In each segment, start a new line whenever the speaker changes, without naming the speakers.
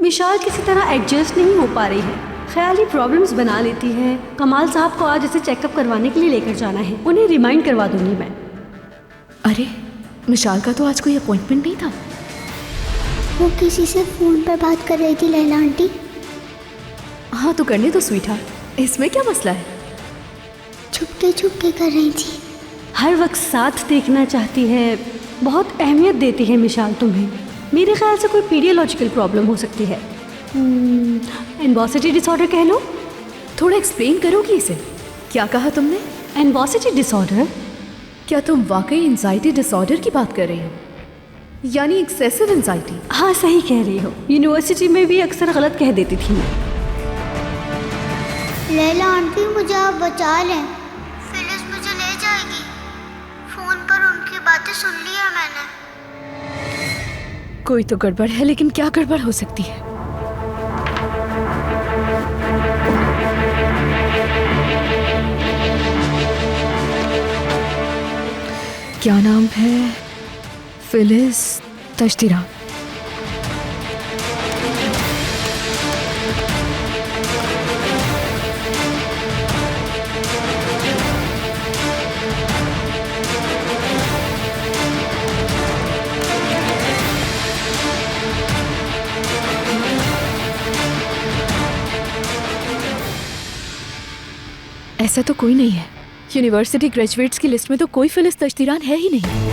विशाल किसी तरह एडजस्ट नहीं हो पा रही है, ख्याली प्रॉब्लम्स बना लेती है। कमाल साहब को आज इसे चेकअप करवाने के लिए लेकर जाना है, उन्हें रिमाइंड करवा दूंगी मैं।
अरे विशाल का तो आज कोई अपॉइंटमेंट नहीं था।
वो किसी से फोन पर बात कर रही थी लैला आंटी।
हाँ तो करने दो स्वीटहार्ट, इसमें क्या मसला है।
छुपके छुपके कर रही थी।
हर वक्त साथ देखना चाहती है, बहुत अहमियत देती है मिशाल तुम्हें। मेरे ख्याल से कोई पीडियोलॉजिकल प्रॉब्लम हो सकती है, एनबॉसिटी डिसऑर्डर कह लो।
थोड़ा एक्सप्लेन करोगी इसे, क्या कहा तुमने?
एनबॉसिटी डिसऑर्डर?
क्या तुम वाकई एंजाइटी डिसऑर्डर की बात कर रही हो, यानी एक्सेसिव एंजाइटी?
हाँ सही कह रही हो, यूनिवर्सिटी में भी अक्सर गलत कह देती थी मैं।
लैला आंटी मुझे आप बचा लें, फिलिस मुझे ले जाएगी। फोन पर उनकी बातें सुन ली है मैंने।
कोई तो गड़बड़ है, लेकिन क्या गड़बड़ हो सकती है? क्या नाम है? फिलिस तश्तिरा। ऐसा तो कोई नहीं है, यूनिवर्सिटी ग्रेजुएट्स की लिस्ट में तो कोई फिलिस तश्तिरान है ही नहीं।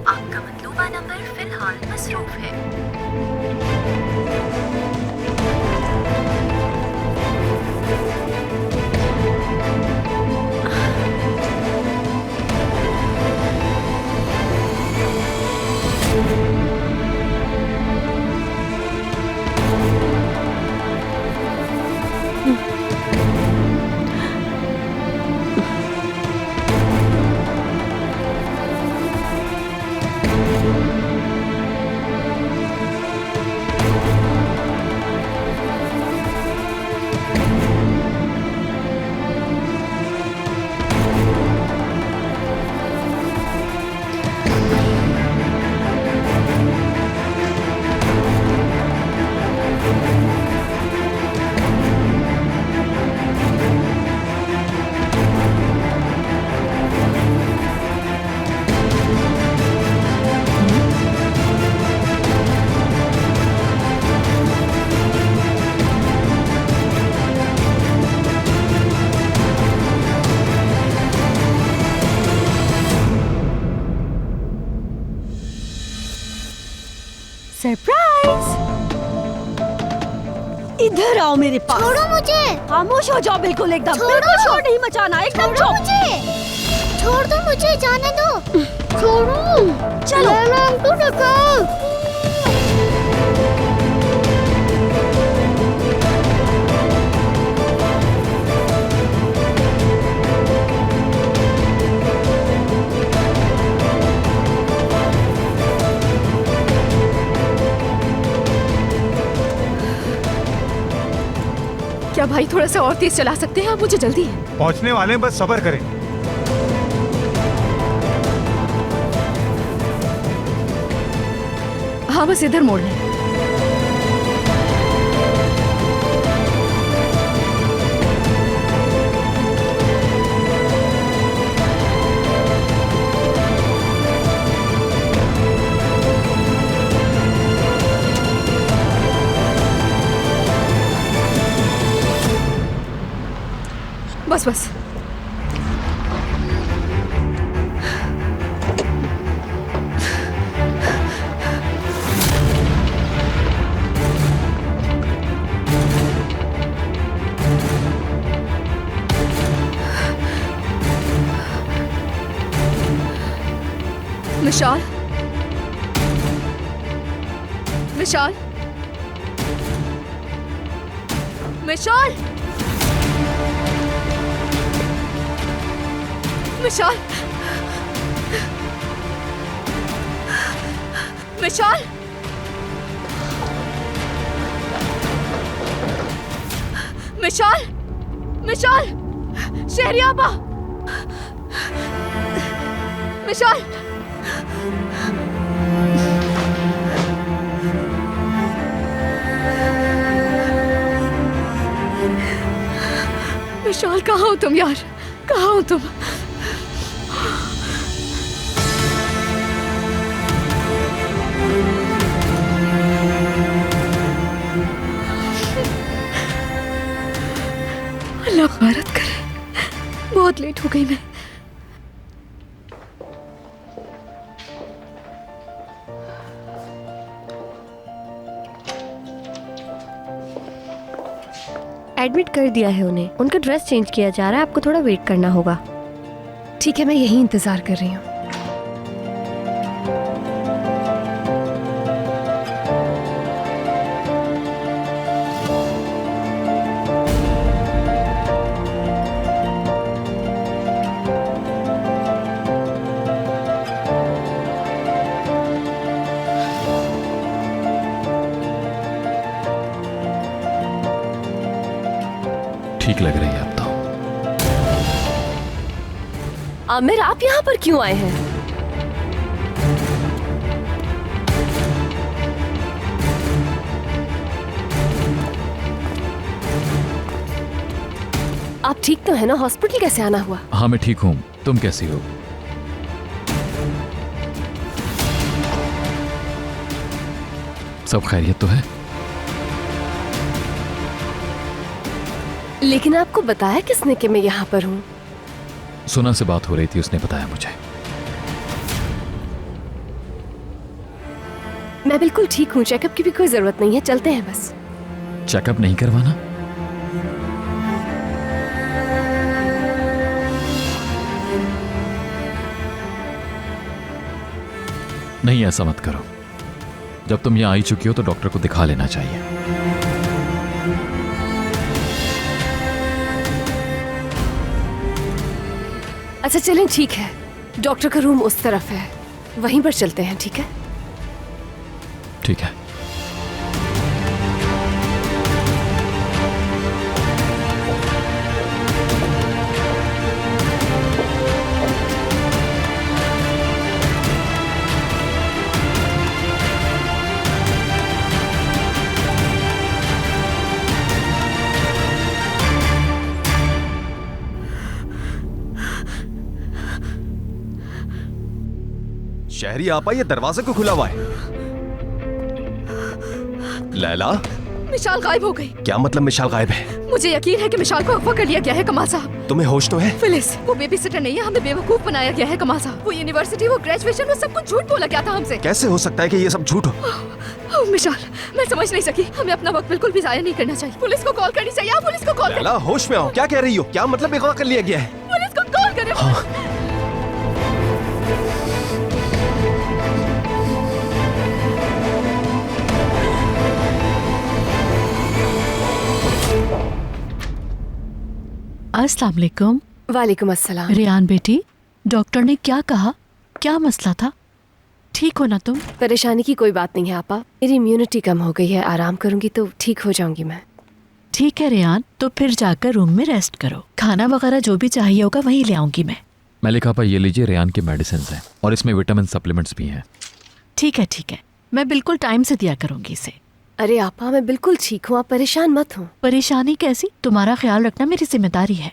आपका मतलूबा नंबर फिलहाल मसरूफ है।
सरप्राइज! इधर आओ मेरे पास।
छोड़ो मुझे।
खामोश हो जाओ, बिल्कुल एकदम।
छोड़ो।
बिल्कुल शोर नहीं मचाना, एकदम
छोड़ो
चुप।
मुझे। छोड़ दो मुझे, जाने दो। छोड़ो।
चलो।
लैला हमको बचाओ।
क्या भाई थोड़ा सा और तेज चला सकते हैं आप? मुझे जल्दी है।
पहुंचने वाले हैं, बस सब्र करें।
हाँ बस इधर मोड़ लें। बस बस। विशाल, विशाल, विशाल, विशाल, विशाल, विशाल, विशाल, शहरियाबा, विशाल, विशाल कहाँ हो तुम यार? कहाँ हो तुम? अल्लाह भारत करे, बहुत लेट हो गई मैं।
एडमिट कर दिया है उन्हें। उनका ड्रेस चेंज किया जा रहा है, आपको थोड़ा वेट करना होगा।
ठीक है, मैं यही इंतजार कर रही हूँ।
ठीक लग रही है अब तो।
आमिर, आप यहाँ पर क्यों आए हैं? आप ठीक तो है ना? हॉस्पिटल कैसे आना हुआ?
हाँ मैं ठीक हूँ, तुम कैसी हो? सब खैरियत तो है?
लेकिन आपको बताया किसने कि मैं यहाँ पर हूँ?
सुना से बात हो रही थी, उसने बताया मुझे।
मैं बिल्कुल ठीक हूँ, चेकअप की भी कोई जरूरत नहीं है, चलते हैं बस।
चेकअप नहीं करवाना? नहीं, ऐसा मत करो। जब तुम यहाँ आई चुकी हो तो डॉक्टर को दिखा लेना चाहिए।
अच्छा चलें, ठीक है। डॉक्टर का रूम उस तरफ है, वहीं पर चलते हैं, ठीक है?
ठीक है।
शहरी आपा, ये दरवाजा क्यों खुला हुआ है? लैला,
मिशाल गायब हो गई।
क्या मतलब मिशाल गायब है?
मुझे यकीन है कि मिशाल को अगवा कर लिया गया है कमाल साहब।
तुम्हें होश तो है?
फिलिस, वो बेबी सिटर नहीं है, हमें बेवकूफ बनाया गया है कमाल साहब। वो यूनिवर्सिटी, वो ग्रेजुएशन, वो सब कुछ झूठ बोला गया था हमसे।
कैसे हो सकता है कि ये सब झूठ हो?
मिशाल, मैं समझ नहीं सकी। हमें अपना वक्त बिल्कुल भी जाया नहीं करना चाहिए। पुलिस को कॉल करनी चाहिए। आप पुलिस को कॉल करें।
होश में आओ, क्या कह रही हो? क्या मतलब अगवा कर लिया गया है?
पुलिस को कॉल करें।
अस्सलाम वालेकुम।
वालेकुम अस्सलाम।
रियान बेटी, डॉक्टर ने क्या कहा? क्या मसला था? ठीक हो ना तुम?
परेशानी की कोई बात नहीं है आपा, मेरी इम्यूनिटी कम हो गई है। आराम करूंगी तो ठीक हो जाऊंगी मैं।
ठीक है रियान, तो फिर जाकर रूम में रेस्ट करो। खाना वगैरह जो भी चाहिए होगा वही ले आऊंगी मैं।
मलिका आपा, ये लीजिए रेयान के मेडिसिन हैं और इसमें विटामिन सप्लीमेंट्स भी हैं।
ठीक है, मैं बिल्कुल टाइम से दिया करूंगी इसे।
अरे आपा, मैं बिल्कुल ठीक हूँ, आप परेशान मत हो।
परेशानी कैसी? तुम्हारा ख्याल रखना मेरी जिम्मेदारी है।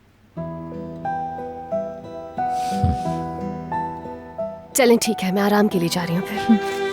चलें ठीक है, मैं आराम के लिए जा रही हूँ फिर।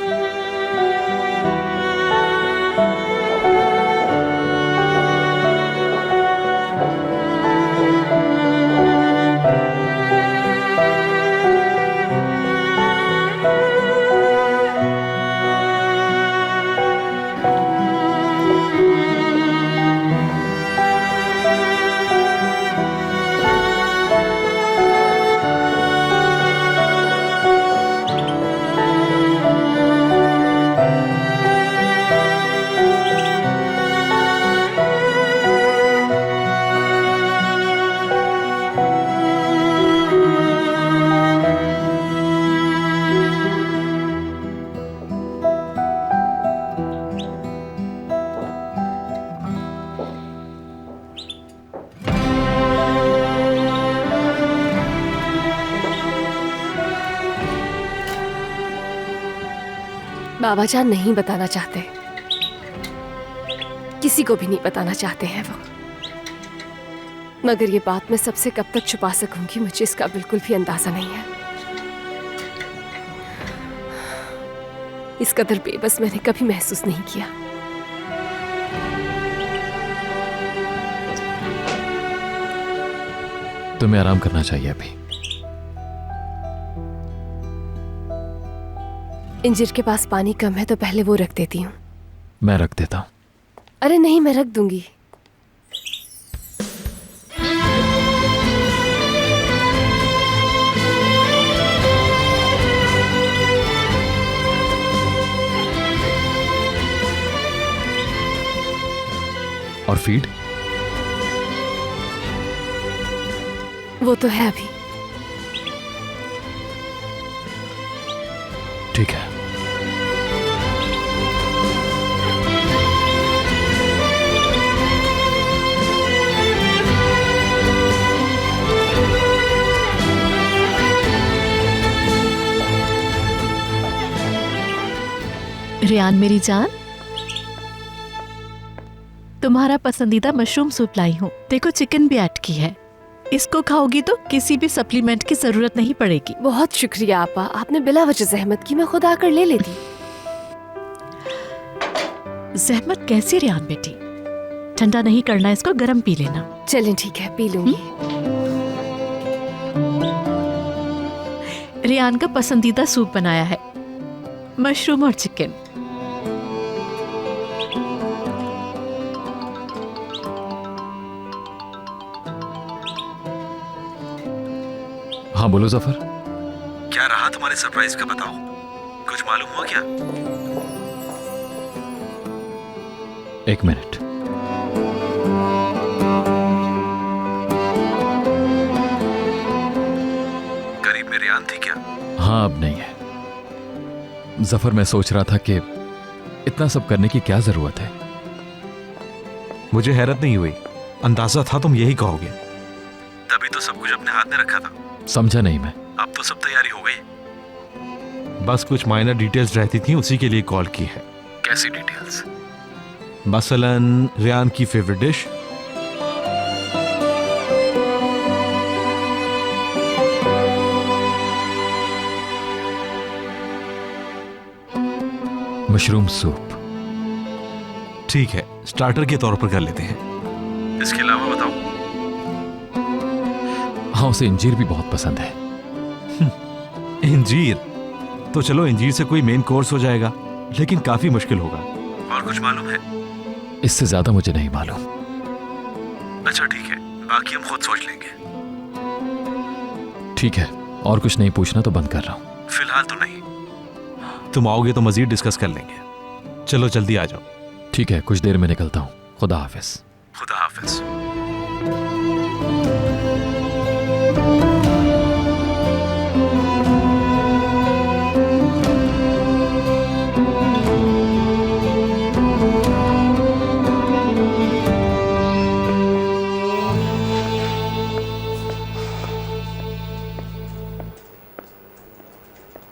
बाबा जान नहीं बताना चाहते, किसी को भी नहीं बताना चाहते हैं वो। मगर ये बात मैं सबसे कब तक छुपा सकूंगी, मुझे इसका बिल्कुल भी अंदाजा नहीं है। इस कदर बेबस मैंने कभी महसूस नहीं किया।
तुम्हें आराम करना चाहिए अभी।
इंजिर के पास पानी कम है तो पहले वो रख देती हूँ।
मैं रख देता हूँ।
अरे नहीं, मैं रख दूंगी।
और फीड?
वो तो है अभी।
ठीक है।
रियान मेरी जान, तुम्हारा पसंदीदा मशरूम सूप लाई हूँ। देखो चिकन भी ऐड की है। इसको खाओगी तो किसी भी सप्लीमेंट की जरूरत नहीं पड़ेगी।
बहुत शुक्रिया आपा, आपने बिला वजह जहमत की, मैं खुद आकर ले लेती।
जहमत कैसी रियान बेटी? ठंडा नहीं करना, इसको गर्म पी लेना।
चलें ठीक है, पी लूंगी।
रियान का पसंदीदा सूप बनाया है, मशरूम और चिकन।
हाँ बोलो जफर।
क्या रहा तुम्हारे सरप्राइज का? बताओ, कुछ मालूम हुआ क्या?
एक मिनट।
करीब में रियान थी क्या?
हाँ अब नहीं है। जफर, मैं सोच रहा था कि इतना सब करने की क्या जरूरत है।
मुझे हैरत नहीं हुई, अंदाजा था तुम यही कहोगे।
तभी तो सब कुछ अपने हाथ में रखा था।
समझा नहीं मैं।
अब तो सब तैयारी हो गई।
बस कुछ माइनर डिटेल्स रहती थी, उसी के लिए कॉल की है।
कैसी डिटेल्स?
मसलन रियान की फेवरेट डिश।
Mushroom soup.
ठीक है, स्टार्टर के तौर पर कर लेते हैं।
इसके अलावा बताओ।
हाँ, उसे इंजीर भी बहुत पसंद है।
इंजीर? तो चलो इंजीर से कोई मेन कोर्स हो जाएगा, लेकिन काफी मुश्किल होगा।
और कुछ मालूम है?
इससे ज्यादा मुझे नहीं मालूम।
अच्छा ठीक है, बाकी हम खुद सोच लेंगे।
ठीक है, और कुछ नहीं पूछना तो बंद कर रहा हूँ।
फिलहाल तो नहीं।
तुम आओगे तो मजीद डिस्कस कर लेंगे। चलो जल्दी आ जाओ।
ठीक है, कुछ देर में निकलता हूँ। खुदा हाफिज।
खुदा हाफिज।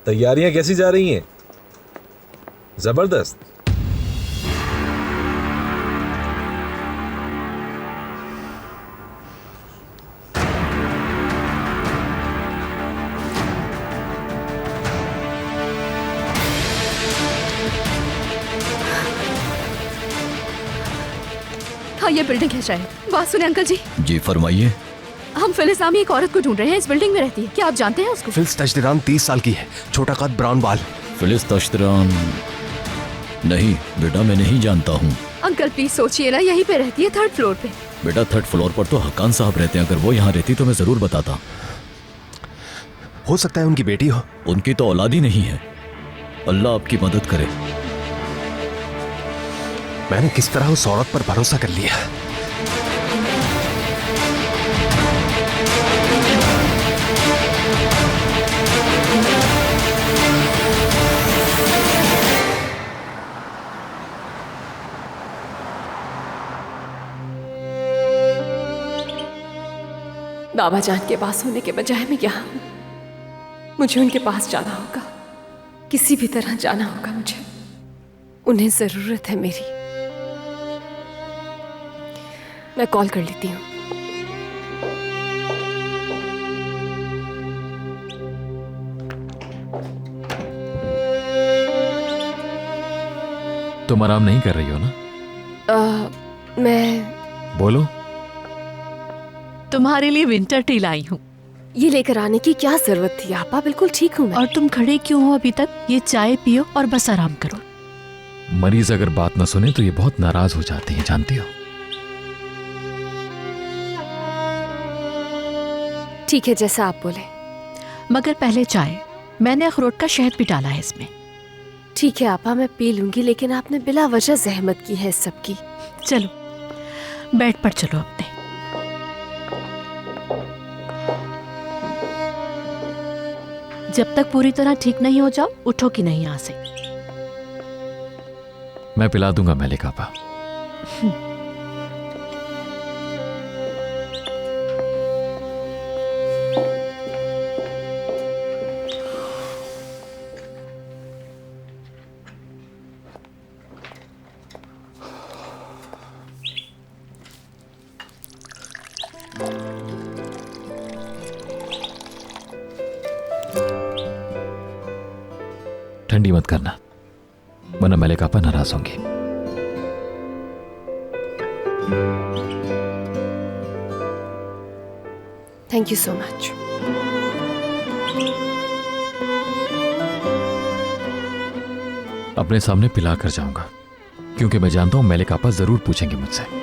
तैयारियां कैसी जा रही हैं? जबरदस्त।
हाँ, ये बिल्डिंग है शायद। बात सुने अंकल जी,
जी फरमाइए।
हम फिलिस नामी एक औरत को ढूंढ रहे हैं, इस बिल्डिंग में रहती है। क्या आप जानते हैं उसको?
फिलिस तशदरान 30 साल की है, छोटा कद, ब्राउन बाल।
फिलिस तशदरान? नहीं बेटा, मैं नहीं जानता हूँ।
अंकल प्लीज सोचिए ना, यहीं पे रहती है, 3rd फ्लोर पे।
बेटा 3rd फ्लोर पर तो हक्कान साहब रहते हैं, अगर वो यहाँ रहती तो मैं जरूर बताता।
हो सकता है उनकी बेटी हो।
उनकी तो औलाद ही नहीं है। अल्लाह आपकी मदद करे।
मैंने किस तरह उस औरत पर भरोसा कर लिया।
बाबा जान के पास होने के बजाय मैं यहाँ हूँ। मुझे उनके पास जाना होगा, किसी भी तरह जाना होगा मुझे। उन्हें जरूरत है मेरी। मैं कॉल कर लेती हूँ।
तुम आराम नहीं कर रही हो ना?
मैं
बोलो।
तुम्हारे लिए विंटर टी लाई हूँ।
ये लेकर आने की क्या जरूरत थी आपा? बिल्कुल ठीक हूँ मैं।
और तुम खड़े क्यों हो अभी तक? ये चाय पियो और बस आराम करो।
मरीज अगर बात न सुने तो ये बहुत नाराज हो जाते हैं, जानती हो।
ठीक है, जैसा आप बोले।
मगर पहले चाय। मैंने अखरोट का शहद भी डाला है इसमें।
ठीक है आपा, मैं पी लूंगी, लेकिन आपने बिला वजह जहमत की है इस सब की।
चलो बेड पर चलो अपने। जब तक पूरी तरह ठीक नहीं हो जाओ, उठो कि नहीं यहाँ से।
मैं पिला दूंगा मलिक आपा। ठंडी मत करना, वरना मलिक आपा नाराज होंगे।
Thank you so much.
अपने सामने पिला कर जाऊंगा, क्योंकि मैं जानता हूं मलिक आपा जरूर पूछेंगे मुझसे।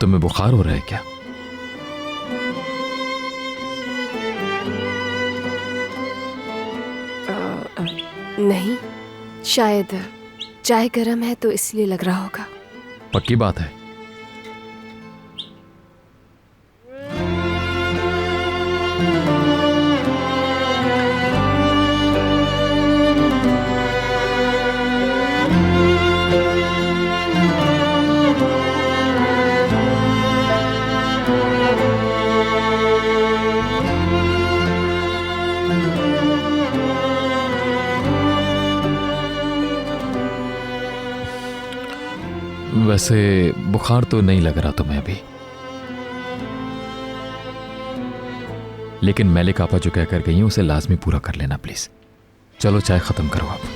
तुम्हें बुखार हो रहा है क्या?
नहीं, शायद चाय गर्म है तो इसलिए लग रहा होगा।
पक्की बात है? वैसे बुखार तो नहीं लग रहा तुम्हें अभी, लेकिन मैलिक आपा जो कहकर गई हैं उसे लाजमी पूरा कर लेना प्लीज। चलो चाय खत्म करो आप।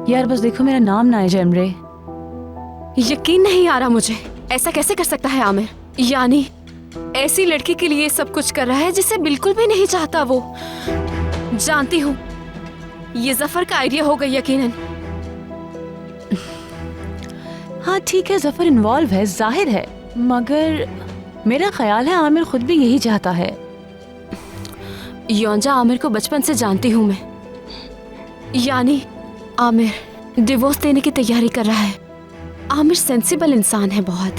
यार बस देखो मेरा नाम ना है जैमरे।
यकीन नहीं आ रहा मुझे, ऐसा कैसे कर सकता है आमिर? यानी ऐसी लड़की के लिए सब कुछ कर रहा है जिसे बिल्कुल भी नहीं चाहता वो। जानती हूँ ये जफर का आइडिया होगा यकीनन।
हाँ ठीक है, जफर इन्वॉल्व है जाहिर है, मगर मेरा ख्याल है आमिर खुद भी यही चाहता है।
योंजा आमिर को बचपन से जानती हूँ मैं, यानी आमिर डिवोर्स देने की तैयारी कर रहा है। आमिर सेंसिबल इंसान है बहुत,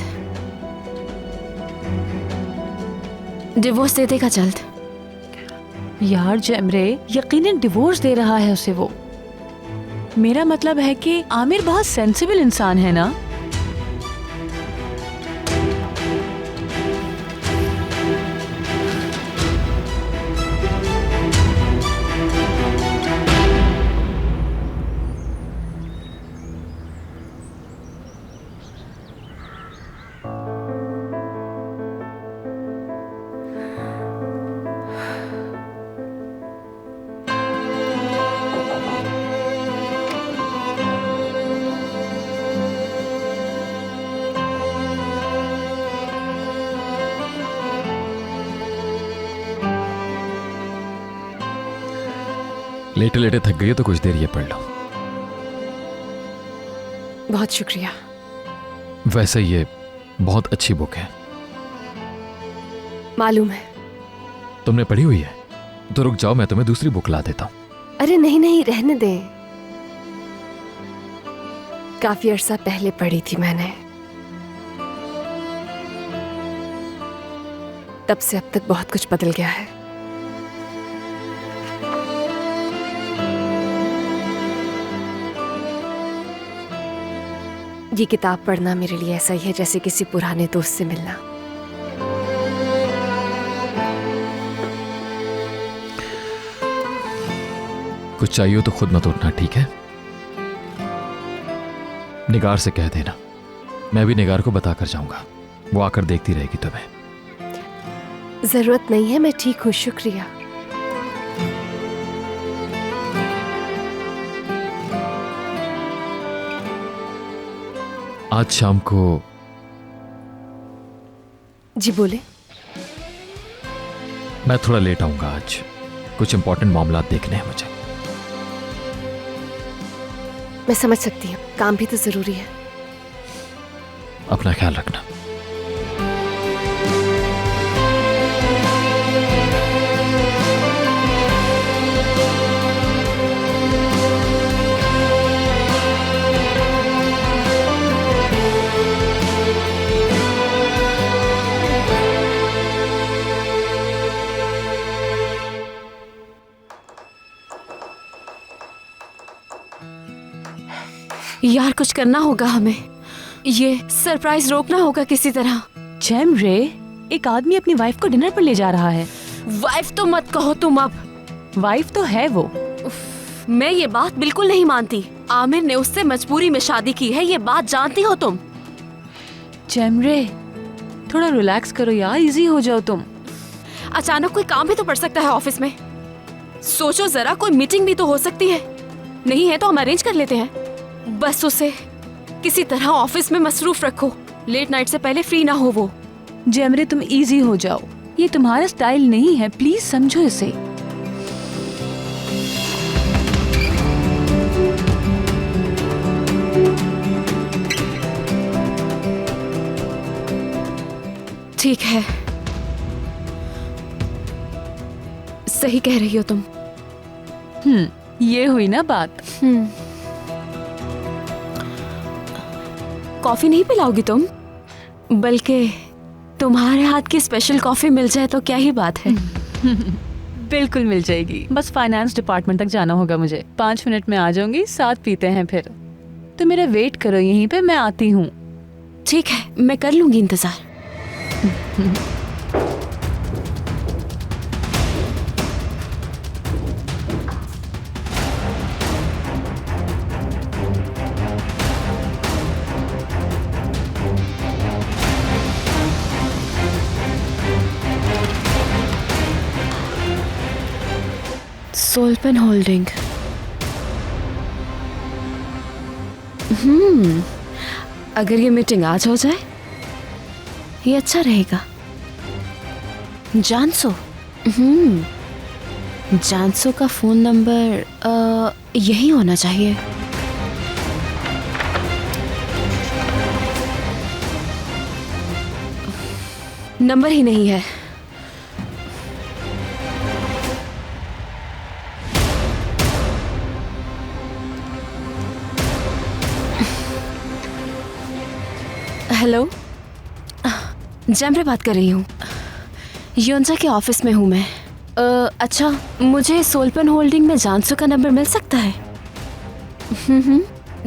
डिवोर्स दे देगा जल्द।
यार जैमरे यकीनन डिवोर्स दे रहा है उसे वो। मेरा मतलब है कि आमिर बहुत सेंसिबल इंसान है ना।
लेटे लेटे थक गई हो तो कुछ देर ये पढ़ लो।
बहुत शुक्रिया।
वैसे ये बहुत अच्छी बुक है।
मालूम है।
तुमने पढ़ी हुई है? तो रुक जाओ, मैं तुम्हें दूसरी बुक ला देता हूँ।
अरे नहीं नहीं, रहने दे। काफी अरसा पहले पढ़ी थी मैंने, तब से अब तक बहुत कुछ बदल गया है। ये किताब पढ़ना मेरे लिए ऐसा ही है जैसे किसी पुराने दोस्त से मिलना।
कुछ चाहिए तो खुद मत उठना, ठीक है? निगार से कह देना, मैं भी निगार को बता कर जाऊंगा, वो आकर देखती रहेगी तुम्हें।
जरूरत नहीं है, मैं ठीक हूँ, शुक्रिया।
आज शाम को।
जी बोले।
मैं थोड़ा लेट आऊंगा आज, कुछ इंपॉर्टेंट मामला देखने हैं मुझे।
मैं समझ सकती हूँ, काम भी तो जरूरी है।
अपना ख्याल रखना।
यार कुछ करना होगा हमें, ये सरप्राइज रोकना होगा किसी तरह।
जैमरे, एक आदमी अपनी वाइफ को डिनर पर ले जा रहा है।
वाइफ तो मत कहो तुम अब।
वाइफ तो है वो।
मैं ये बात बिल्कुल नहीं मानती। आमिर ने उससे मजबूरी में शादी की है, ये बात जानती हो तुम।
जैमरे, थोड़ा रिलैक्स करो यार, इजी हो जाओ तुम।
अचानक कोई काम भी तो पड़ सकता है ऑफिस में। सोचो जरा, कोई मीटिंग भी तो हो सकती है। नहीं है तो हम अरेंज कर लेते हैं। बस उसे किसी तरह ऑफिस में मसरूफ रखो, लेट नाइट से पहले फ्री ना हो वो।
जैमरे तुम इजी हो जाओ, ये तुम्हारा स्टाइल नहीं है, प्लीज समझो इसे।
ठीक है, सही कह रही हो तुम।
ये हुई ना बात।
कॉफी नहीं पिलाओगी तुम? बल्कि तुम्हारे हाथ की स्पेशल कॉफी मिल जाए तो क्या ही बात है।
बिल्कुल मिल जाएगी, बस फाइनेंस डिपार्टमेंट तक जाना होगा मुझे। 5 मिनट में आ जाऊंगी, साथ पीते हैं फिर। तो मेरा वेट करो यहीं पे, मैं आती हूँ।
ठीक है, मैं कर लूंगी इंतजार। सोलपेन होल्डिंग। अगर ये मीटिंग आज हो जाए ये अच्छा रहेगा। जानसो। जानसो का फोन नंबर यही होना चाहिए। नंबर ही नहीं है। हेलो, जैमरे बात कर रही हूँ। योंजा के ऑफिस में हूँ मैं। अच्छा, मुझे सोलपेन होल्डिंग में जानसो का नंबर मिल सकता है?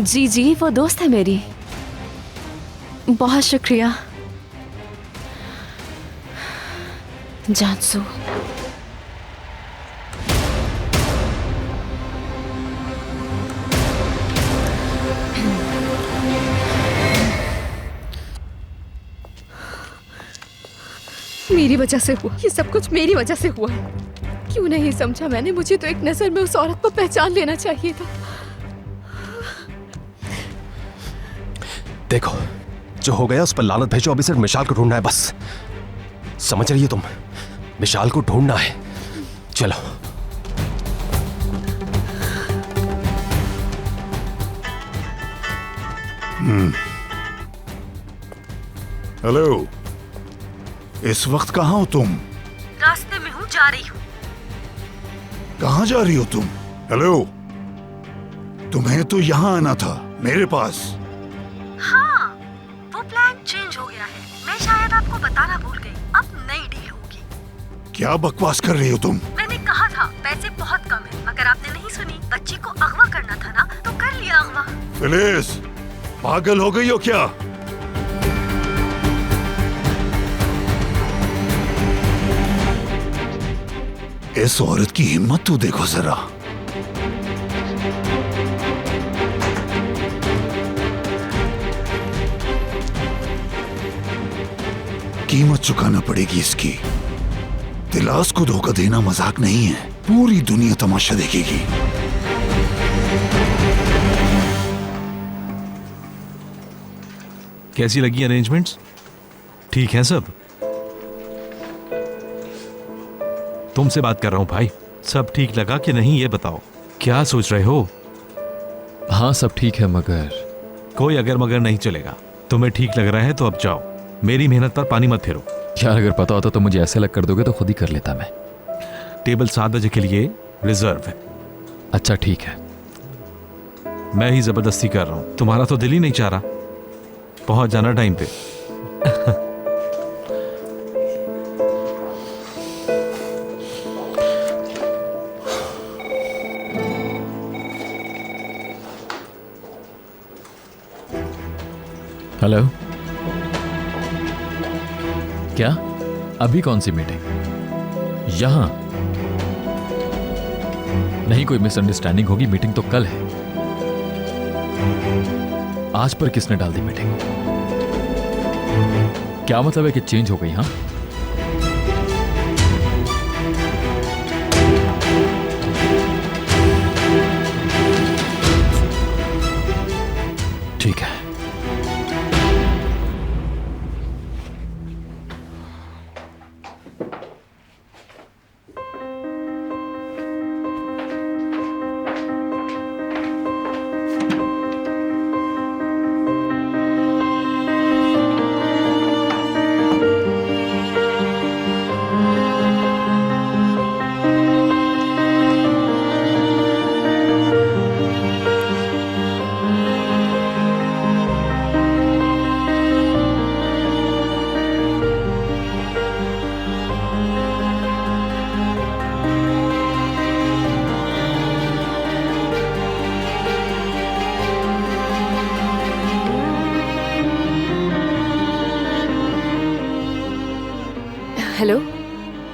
जी जी, वो दोस्त है मेरी। बहुत शुक्रिया। जानसो।
मेरी वजह से हुआ, ये सब कुछ मेरी वजह से हुआ। क्यों नहीं समझा मैंने? मुझे तो एक नजर में उस औरत को पहचान लेना चाहिए था।
देखो, जो हो गया उस पर लानत भेजो। अभी सिर्फ मिशाल को ढूंढना है बस। समझ रही हो तुम? मिशाल को ढूंढना है। चलो।
हेलो, इस वक्त कहाँ हो तुम?
रास्ते में हूँ, जा रही हूँ।
कहाँ जा रही हो तुम? हेलो, तुम्हें तो यहाँ आना था, मेरे पास।
हाँ, वो प्लान चेंज हो गया है। मैं शायद आपको बताना भूल गई। अब नई डील होगी।
क्या बकवास कर रही हो तुम?
मैंने कहा था पैसे बहुत कम है, मगर आपने नहीं सुनी। बच्ची को अगवा करना था ना, तो कर लिया अगवा।
फिलिस, पागल हो गई हो क्या? इस औरत की हिम्मत तो देखो जरा। कीमत चुकाना पड़ेगी इसकी। दिलास को धोखा देना मजाक नहीं है। पूरी दुनिया तमाशा देखेगी।
कैसी लगी अरेंजमेंट्स? ठीक है सब? तुमसे बात कर रहा हूं भाई। सब ठीक लगा कि नहीं ये बताओ। क्या सोच रहे हो?
हाँ सब ठीक है, मगर
कोई अगर मगर नहीं चलेगा। तुम्हें ठीक लग रहा है तो अब जाओ। मेरी मेहनत पर पानी मत फेरो।
यार अगर पता होता तो मुझे ऐसे अलग कर दोगे तो खुद ही कर लेता मैं।
टेबल 7 बजे के लिए रिजर्व है।
अच्छा ठीक है।
मैं ही जबरदस्ती कर रहा हूं, तुम्हारा तो दिल ही नहीं चाह रहा। पहुंच जाना टाइम पे।
हेलो, क्या अभी कौन सी मीटिंग? यहां नहीं, कोई मिसअंडरस्टैंडिंग होगी। मीटिंग तो कल है। आज पर किसने डाल दी मीटिंग? क्या मतलब है कि चेंज हो गई? हाँ ठीक है।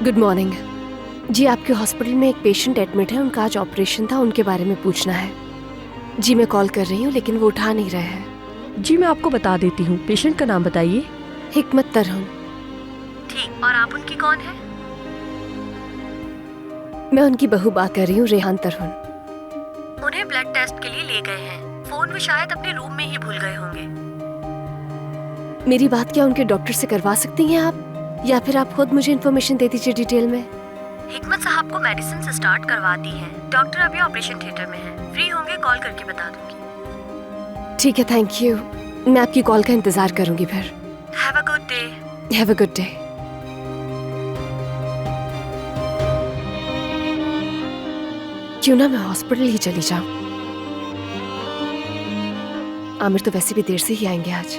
गुड मॉर्निंग जी। आपके हॉस्पिटल में एक पेशेंट एडमिट है, उनका आज ऑपरेशन था, उनके बारे में पूछना है। जी मैं कॉल कर रही हूँ लेकिन वो उठा नहीं रहे हैं।
जी मैं आपको बता देती हूँ, पेशेंट का नाम बताइए।
हिकमत तरहुन।
ठीक, और आप उनकी कौन है?
मैं उनकी बहू बात कर रही हूँ, रेहान तरहुन।
उन्हें ब्लड टेस्ट के लिए ले गए हैं, फोन में शायद अपने रूम में ही भूल गए होंगे।
मेरी बात क्या उनके डॉक्टर से करवा सकती हैं आप, या फिर आप खुद मुझे इन्फॉर्मेशन दे दीजिए डिटेल में।
हिकमत साहब को मेडिसिन से स्टार्ट करवा दी है, डॉक्टर अभी ऑपरेशन थिएटर में है, फ्री होंगे कॉल करके बता दूंगी।
ठीक है, थैंक यू। मैं आपकी कॉल का इंतजार करूंगी फिर।
Have a good day.
Have a good day. क्यों ना मैं हॉस्पिटल ही चली जाऊं। आमिर तो वैसे भी देर से ही आएंगे आज।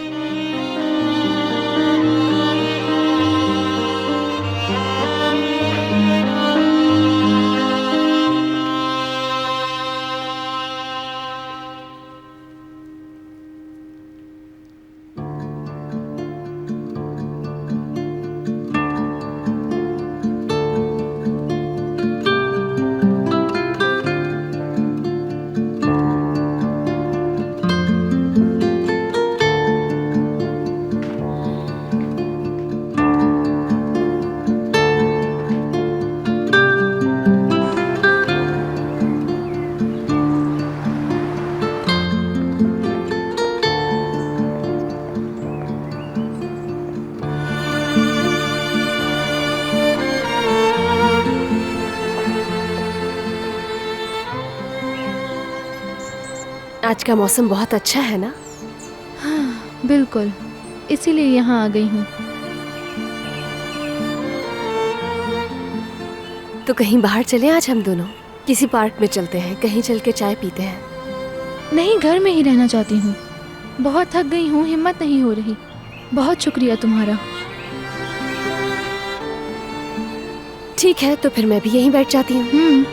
आज का मौसम बहुत अच्छा है ना?
हाँ, बिल्कुल, इसीलिए यहाँ आ गई हूँ।
तो कहीं बाहर चलें आज हम दोनों, किसी पार्क में चलते हैं, कहीं चल के चाय पीते हैं।
नहीं, घर में ही रहना चाहती हूँ, बहुत थक गई हूँ, हिम्मत नहीं हो रही। बहुत शुक्रिया तुम्हारा।
ठीक है, तो फिर मैं भी यहीं बैठ जाती हूँ।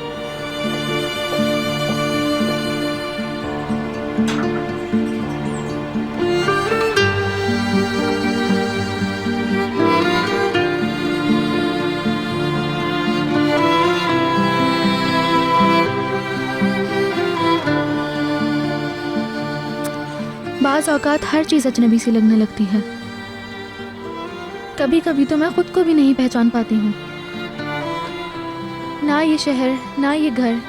बाज़ औक़ात हर चीज़ अजनबी सी लगने लगती है। कभी कभी तो मैं खुद को भी नहीं पहचान पाती हूँ। ना ये शहर, ना ये घर,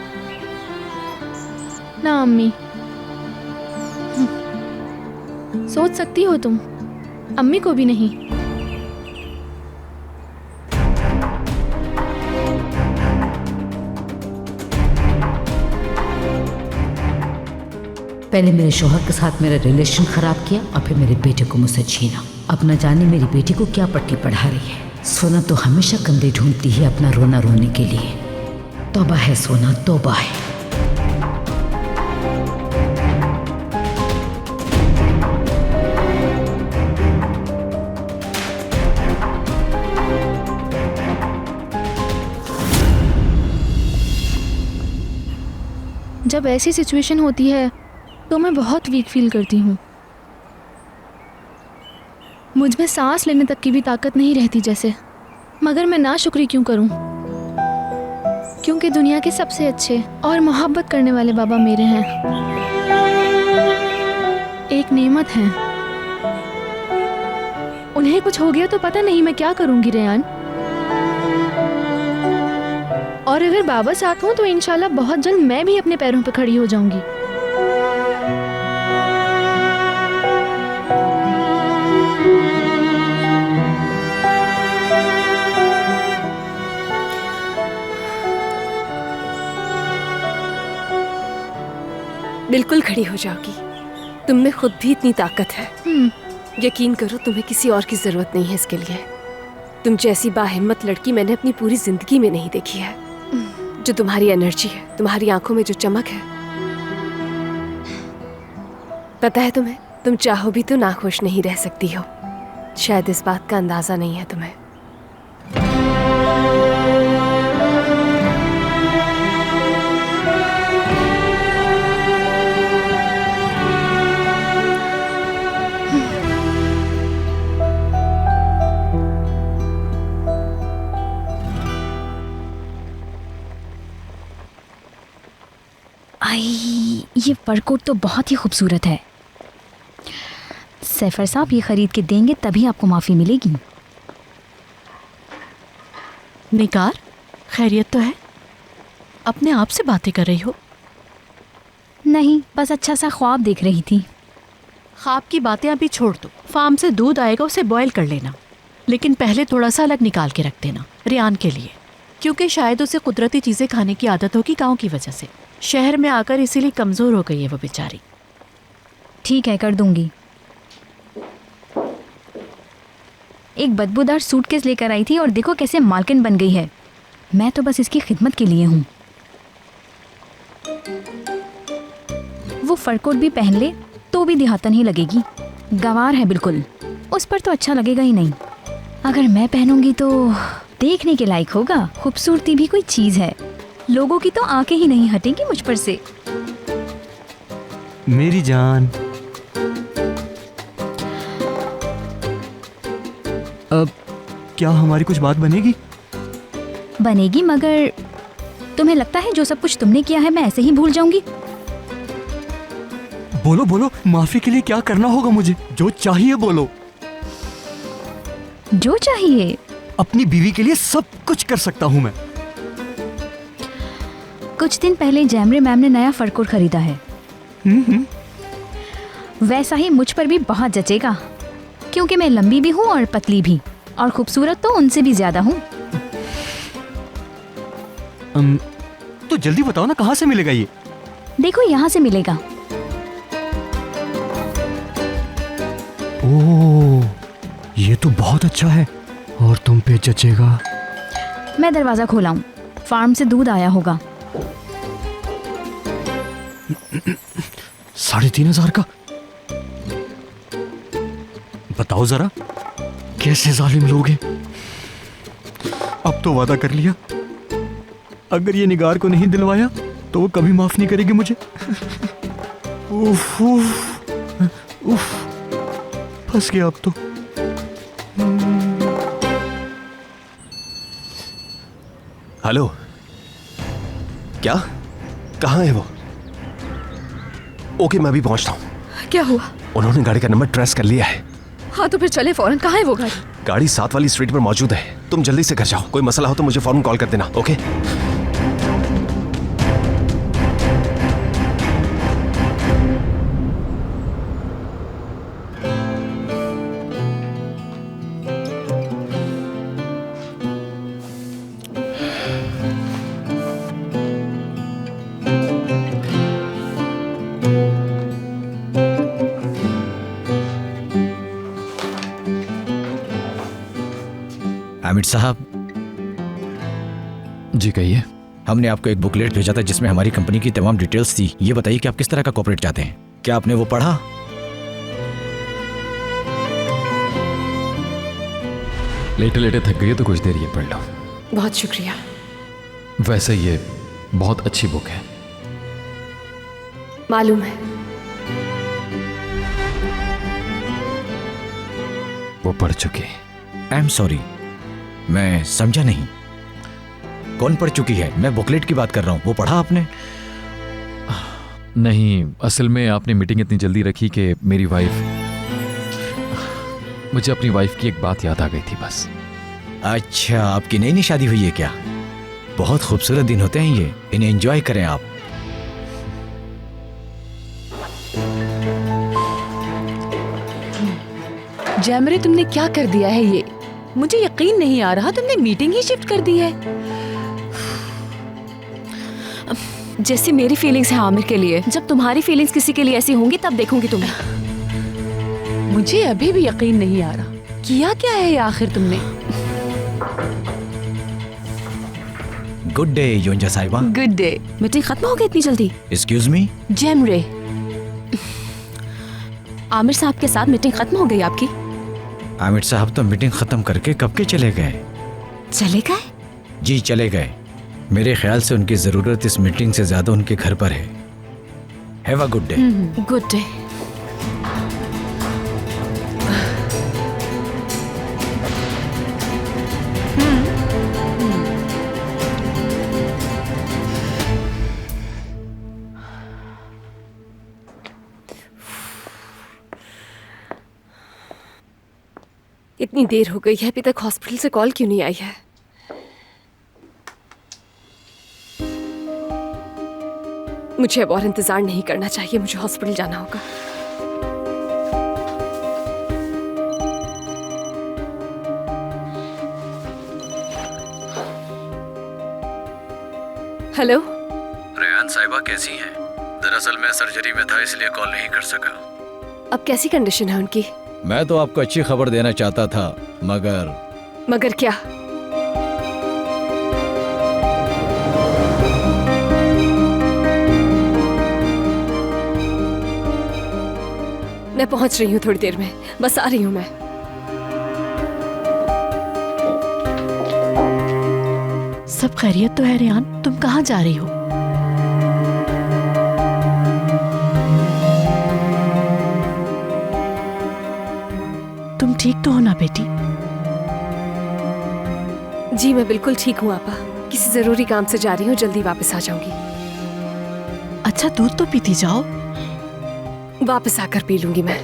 ना अम्मी। सोच सकती हो तुम, अम्मी को भी नहीं।
पहले मेरे शौहर के साथ मेरा रिलेशन खराब किया और फिर मेरे बेटे को मुझसे छीना। अब न जाने मेरी बेटी को क्या पट्टी पढ़ा रही है। सोना तो हमेशा कंधे ढूंढती है अपना रोना रोने के लिए। तौबा है सोना, तौबा है।
जब ऐसी सिचुएशन होती है तो मैं बहुत वीक फील करती हूँ। मुझ में सांस लेने तक की भी ताकत नहीं रहती जैसे। मगर मैं नाशुक्री क्यों करूँ, क्योंकि दुनिया के सबसे अच्छे और मोहब्बत करने वाले बाबा मेरे हैं, एक नेमत हैं। उन्हें कुछ हो गया तो पता नहीं मैं क्या करूँगी रेयान। और अगर बाबा साथ हों तो इंशाल्लाह बहुत जल्द मैं भी अपने पैरों पर खड़ी हो जाऊंगी।
बिल्कुल खड़ी हो जाओगी। तुम में खुद भी इतनी ताकत है। यकीन करो, तुम्हें किसी और की जरूरत नहीं है इसके लिए। तुम जैसी बाहिम्मत लड़की मैंने अपनी पूरी जिंदगी में नहीं देखी है। जो तुम्हारी एनर्जी है, तुम्हारी आंखों में जो चमक है, पता है तुम्हें, तुम चाहो भी तो नाखुश नहीं रह सकती हो। शायद इस बात का अंदाजा नहीं है तुम्हें।
भाई ये फर कोट तो बहुत ही खूबसूरत है। सैफर साहब ये खरीद के देंगे तभी आपको माफ़ी मिलेगी।
निकार, खैरियत तो है? अपने आप से बातें कर रही हो?
नहीं, बस अच्छा सा ख्वाब देख रही थी।
ख्वाब की बातें अभी छोड़ दो। फार्म से दूध आएगा, उसे बॉयल कर लेना, लेकिन पहले थोड़ा सा अलग निकाल के रख देना रियान के लिए, क्योंकि शायद उसे कुदरती चीज़ें खाने की आदत होगी गांव की वजह से। शहर में आकर इसीलिए कमज़ोर हो गई है वो बेचारी।
ठीक है, कर दूंगी। एक बदबूदार सूटकेस लेकर आई थी और देखो कैसे मालकिन बन गई है। मैं तो बस इसकी खिदमत के लिए हूँ। वो फर कोट भी पहन ले तो भी देहातन ही लगेगी। गंवार है बिल्कुल, उस पर तो अच्छा लगेगा ही नहीं। अगर मैं पहनूंगी तो देखने के लायक होगा। खूबसूरती भी कोई चीज़ है, लोगों की तो आंखें ही नहीं हटेंगी मुझ पर से।
मेरी जान, अब क्या हमारी कुछ बात बनेगी?
बनेगी, मगर तुम्हें लगता है जो सब कुछ तुमने किया है मैं ऐसे ही भूल जाऊंगी?
बोलो बोलो, माफी के लिए क्या करना होगा मुझे? जो चाहिए बोलो।
जो चाहिए?
अपनी बीवी के लिए सब कुछ कर सकता हूँ मैं।
कुछ दिन पहले जैमरे मैम ने नया फर कोट खरीदा है। वैसा ही मुझ पर भी बहुत जचेगा, क्योंकि मैं लंबी भी हूँ और पतली भी, और खूबसूरत तो उनसे भी ज्यादा हूँ।
तो जल्दी बताओ ना, कहाँ से मिलेगा ये?
देखो यहाँ से मिलेगा।
ओह, ये तो बहुत अच्छा है और तुम पे जचेगा।
मैं दरवाजा खोला हूँ, फार्म से दूध आया होगा।
3,500 का? बताओ जरा, कैसे जालिम लोग हैं। अब तो वादा कर लिया, अगर ये निगार को नहीं दिलवाया तो वो कभी माफ नहीं करेगी मुझे। उफ, उफ, उफ, फंस गया अब तो।
हेलो, क्या? कहाँ है वो? ओके, मैं भी पहुंचता हूँ।
क्या हुआ?
उन्होंने गाड़ी का नंबर ट्रेस कर लिया है।
हाँ तो फिर चले फौरन। कहाँ है वो गाड़ी?
गाड़ी 7 वाली स्ट्रीट पर मौजूद है। तुम जल्दी से घर जाओ, कोई मसला हो तो मुझे फौरन कॉल कर देना। ओके?
हामिद साहब।
जी कहिए।
हमने आपको एक बुकलेट भेजा था जिसमें हमारी कंपनी की तमाम डिटेल्स थी। ये बताइए कि आप किस तरह का कॉर्पोरेट चाहते हैं? क्या आपने वो पढ़ा?
लेटे लेटे थक गई तो कुछ देर ये पढ़ लो।
बहुत शुक्रिया।
वैसे ये बहुत अच्छी बुक है।
मालूम है।
वो पढ़ चुकी। आई एम सॉरी, मैं समझा नहीं। कौन पढ़ चुकी है? मैं बुकलेट की बात कर रहा हूँ। वो पढ़ा आपने?
नहीं, असल में आपने मीटिंग इतनी जल्दी रखी कि मेरी वाइफ, मुझे अपनी वाइफ की एक बात याद आ गई थी बस।
अच्छा, आपकी नई नई शादी हुई है क्या? बहुत खूबसूरत दिन होते हैं ये, इन्हें एंजॉय करें आप।
जैमरे, तुमने क्या कर दिया है ये? मुझे यकीन नहीं आ रहा, तुमने मीटिंग ही शिफ्ट कर दी है।
जैसी मेरी फीलिंग्स है आमिर के लिए, जब तुम्हारी फीलिंग्स किसी के लिए ऐसी होंगी तब देखूंगी तुम्हें।
मुझे अभी भी यकीन नहीं आ रहा, किया क्या है ये आखिर तुमने?
गुड डे योंजा साहिबा।
Good day.
मीटिंग खत्म हो गई इतनी जल्दी?
Excuse me?
जैमरे,
आमिर साहब के साथ मीटिंग खत्म हो गई आपकी?
आमिर साहब तो मीटिंग खत्म करके कब के चले गए।
चले गए?
जी चले गए। मेरे ख्याल से उनकी जरूरत इस मीटिंग से ज्यादा उनके घर पर है। Have a good day.
Good day.
इतनी देर हो गई है, अभी तक हॉस्पिटल से कॉल क्यों नहीं आई है? मुझे अब और इंतजार नहीं करना चाहिए, मुझे हॉस्पिटल जाना होगा। हेलो
रेहान साहिबा कैसी हैं? दरअसल मैं सर्जरी में था इसलिए कॉल नहीं कर सका।
अब कैसी कंडीशन है उनकी?
मैं तो आपको अच्छी खबर देना चाहता था, मगर
क्या? मैं पहुंच रही हूँ थोड़ी देर में, बस आ रही हूँ मैं।
सब खैरियत तो है रेहान? तुम कहाँ जा रही हो? तुम ठीक तो हो ना बेटी?
जी मैं बिल्कुल ठीक हूँ आपा, किसी जरूरी काम से जा रही हूँ, जल्दी वापस आ जाऊंगी।
अच्छा दूध तो पीती जाओ।
वापस आकर पी लूंगी मैं।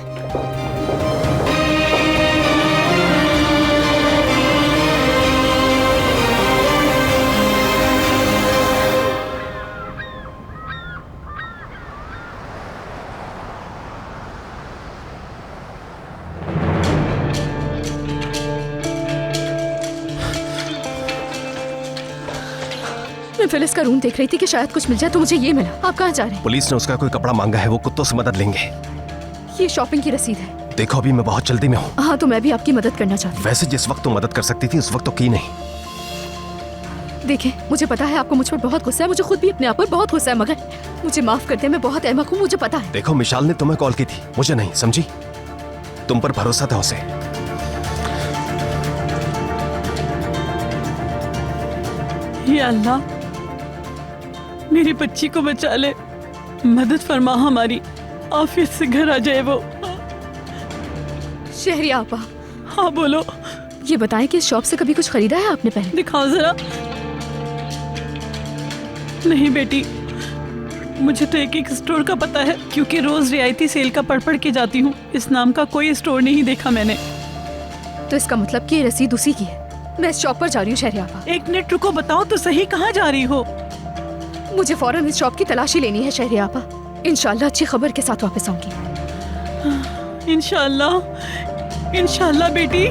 मैं फिलिस का रूम देख रही थी कि शायद कुछ मिल जाए, तो मुझे ये मिला। आप कहाँ जा रहे हैं?
पुलिस ने उसका कोई कपड़ा मांगा है, वो कुत्तों से मदद लेंगे।
ये शॉपिंग की रसीद है।
देखो अभी मैं बहुत जल्दी में हूँ।
हाँ तो मैं भी आपकी मदद करना चाहती हूँ।
वैसे जिस वक्त तुम मदद कर सकती थी उस वक्त तो की नहीं।
देखें मुझे पता है आपको मुझ पर बहुत गुस्सा है, मुझे खुद भी अपने आप पर बहुत गुस्सा है, मगर मुझे माफ कर दे, मैं बहुत अहमक हूँ, मुझे पता है।
देखो मिशाल ने तुम्हें कॉल की थी, मुझे नहीं, समझी? तुम पर भरोसा था उसे।
या अल्लाह, मेरी बच्ची को बचा ले, मदद फरमा हमारी, आफियत से घर आ जाए वो।
शहरिया आपा।
हाँ बोलो।
ये बताएं कि इस शॉप से कभी कुछ खरीदा है आपने पहले?
दिखाओ जरा। नहीं बेटी, मुझे तो एक स्टोर का पता है, क्योंकि रोज रियायती सेल का पढ़ के जाती हूँ। इस नाम का कोई स्टोर नहीं देखा मैंने।
तो इसका मतलब कि ये रसीद उसी की है। मैं इस शॉप पर जा रही हूँ शहरिया आपा।
एक मिनट रुको, बताओ तो सही, कहाँ जा रही हो?
मुझे फौरन इस शॉप की तलाशी लेनी है शहरिया आपा। इंशाल्लाह अच्छी खबर के साथ वापस आऊंगी।
इंशाल्लाह, इंशाल्लाह बेटी।